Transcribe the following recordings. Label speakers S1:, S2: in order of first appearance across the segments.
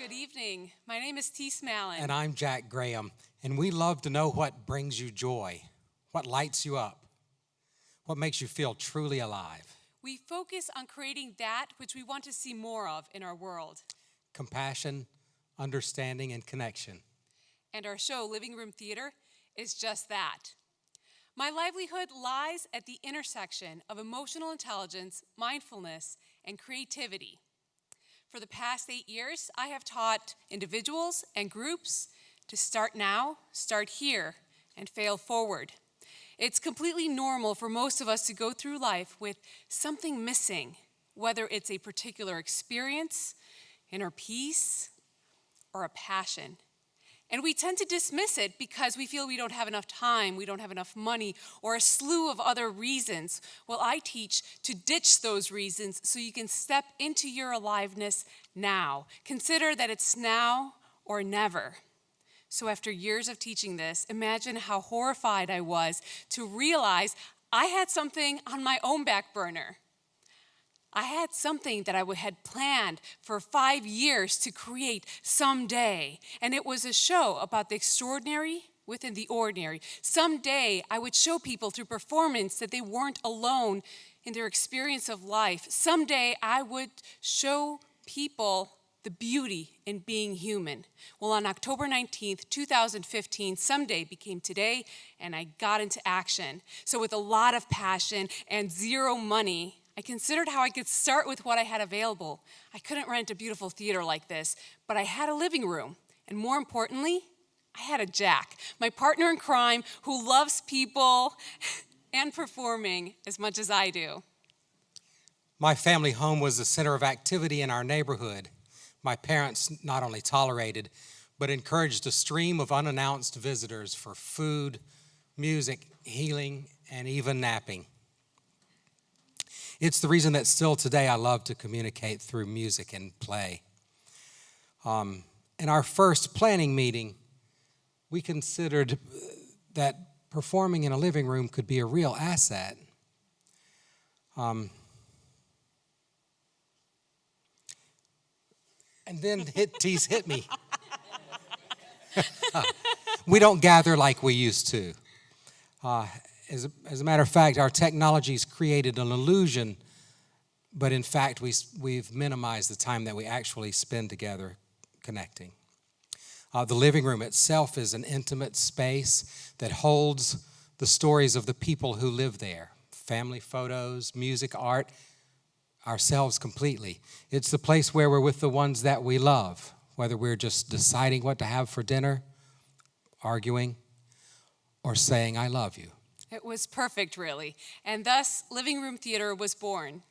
S1: Good evening. My name is Tisse, Mallon.
S2: And I'm Jack Graham, and we love to know what brings you joy, what lights you up, what makes you feel truly alive.
S1: We focus on creating that which we want to see more of in our world.
S2: Compassion, understanding, and connection.
S1: And our show, Living Room Theater, is just that. My livelihood lies at the intersection of emotional intelligence, mindfulness, and creativity. For the past 8 years, I have taught individuals and groups to start now, start here, and fail forward. It's completely normal for most of us to go through life with something missing, whether it's a particular experience, inner peace, or a passion. And we tend to dismiss it because we feel we don't have enough time, we don't have enough money, or a slew of other reasons. Well, I teach to ditch those reasons so you can step into your aliveness now. Consider that it's now or never. So after years of teaching this, imagine how horrified I was to realize I had something on my own back burner. I had something that I had planned for 5 years to create someday, and it was a show about the extraordinary within the ordinary. Someday, I would show people through performance that they weren't alone in their experience of life. Someday, I would show people the beauty in being human. Well, on October 19th, 2015, someday became today, and I got into action. So with a lot of passion and zero money, I considered how I could start with what I had available. I couldn't rent a beautiful theater like this, but I had a living room. And more importantly, I had a Jack, my partner in crime who loves people and performing as much as I do.
S2: My family home was the center of activity in our neighborhood. My parents not only tolerated, but encouraged a stream of unannounced visitors for food, music, healing, and even napping. It's the reason that still today I love to communicate through music and play. In our first planning meeting, we considered that performing in a living room could be a real asset. And then Tisse hit me. We don't gather like we used to. As a matter of fact, our technology's created an illusion, but in fact, we've minimized the time that we actually spend together connecting. The living room itself is an intimate space that holds the stories of the people who live there. Family photos, music, art, ourselves completely. It's the place where we're with the ones that we love, whether we're just deciding what to have for dinner, arguing, or saying, I love you.
S1: It was perfect, really. And thus, Living Room Theater was born.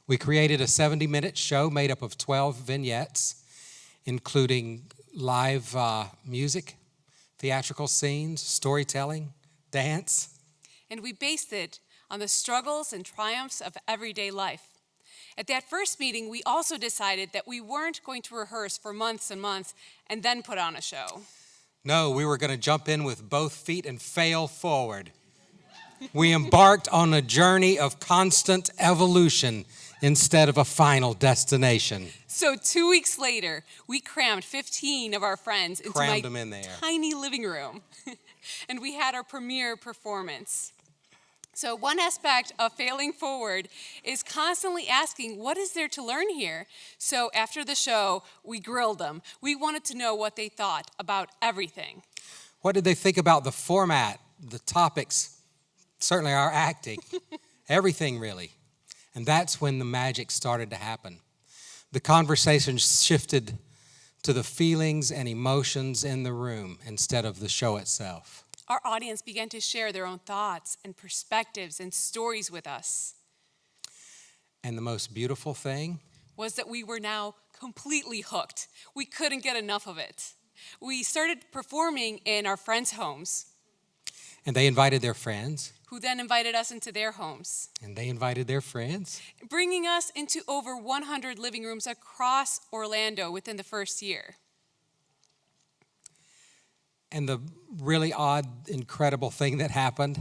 S2: We created a 70-minute show made up of 12 vignettes, including live music, theatrical scenes, storytelling, dance.
S1: And we based it on the struggles and triumphs of everyday life. At that first meeting, we also decided that we weren't going to rehearse for months and months and then put on a show.
S2: No, we were going to jump in with both feet and fail forward. We embarked on a journey of constant evolution instead of a final destination.
S1: So 2 weeks later, we crammed 15 of our friends into my tiny living room. And we had our premiere performance. So one aspect of failing forward is constantly asking, what is there to learn here? So after the show, we grilled them. We wanted to know what they thought about everything.
S2: What did they think about the format, the topics, certainly our acting, everything really? And that's when the magic started to happen. The conversation shifted to the feelings and emotions in the room instead of the show itself.
S1: Our audience began to share their own thoughts and perspectives and stories with us.
S2: And the most beautiful thing
S1: was that we were now completely hooked. We couldn't get enough of it. We started performing in our friends' homes.
S2: And they invited their friends.
S1: Who then invited us into their homes.
S2: And they invited their friends.
S1: Bringing us into over 100 living rooms across Orlando within the first year.
S2: And the really odd, incredible thing that happened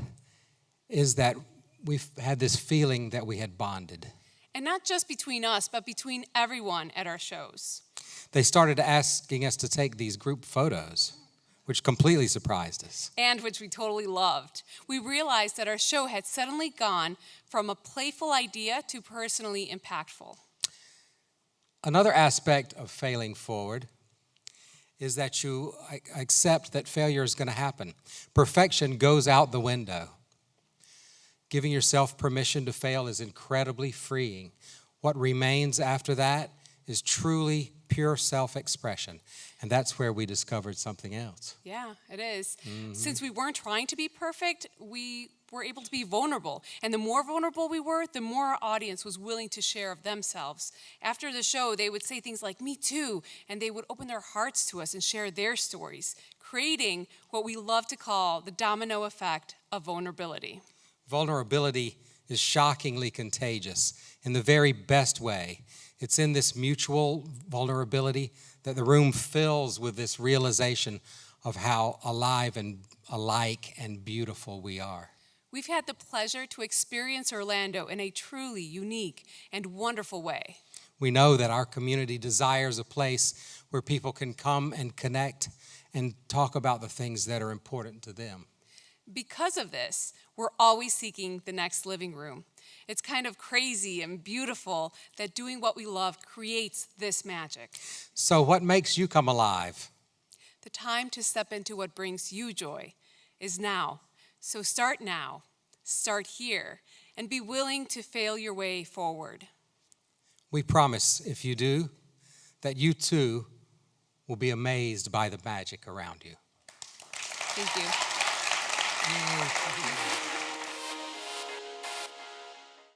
S2: is that we've had this feeling that we had bonded.
S1: And not just between us, but between everyone at our shows.
S2: they started asking us to take these group photos, which completely surprised us.
S1: And which we totally loved. We realized that our show had suddenly gone from a playful idea to personally impactful.
S2: Another aspect of failing forward is that you accept that failure is going to happen. Perfection goes out the window. Giving yourself permission to fail is incredibly freeing. What remains after that is truly pure self-expression. And that's where we discovered something else.
S1: Yeah, it is. Since we weren't trying to be perfect, we were able to be vulnerable. And the more vulnerable we were, the more our audience was willing to share of themselves. After the show, they would say things like, "Me too," and they would open their hearts to us and share their stories, creating what we love to call the domino effect of vulnerability.
S2: Vulnerability is shockingly contagious in the very best way. It's in this mutual vulnerability that the room fills with this realization of how alive and alike and beautiful we are.
S1: We've had the pleasure to experience Orlando in a truly unique and wonderful way.
S2: We know that our community desires a place where people can come and connect and talk about the things that are important to them.
S1: Because of this, we're always seeking the next living room. It's kind of crazy and beautiful that doing what we love creates this magic.
S2: So what makes you come alive?
S1: The time to step into what brings you joy is now. So start now, start here, and be willing to fail your way forward.
S2: We promise, if you do, that you too will be amazed by the magic around you.
S1: Thank you.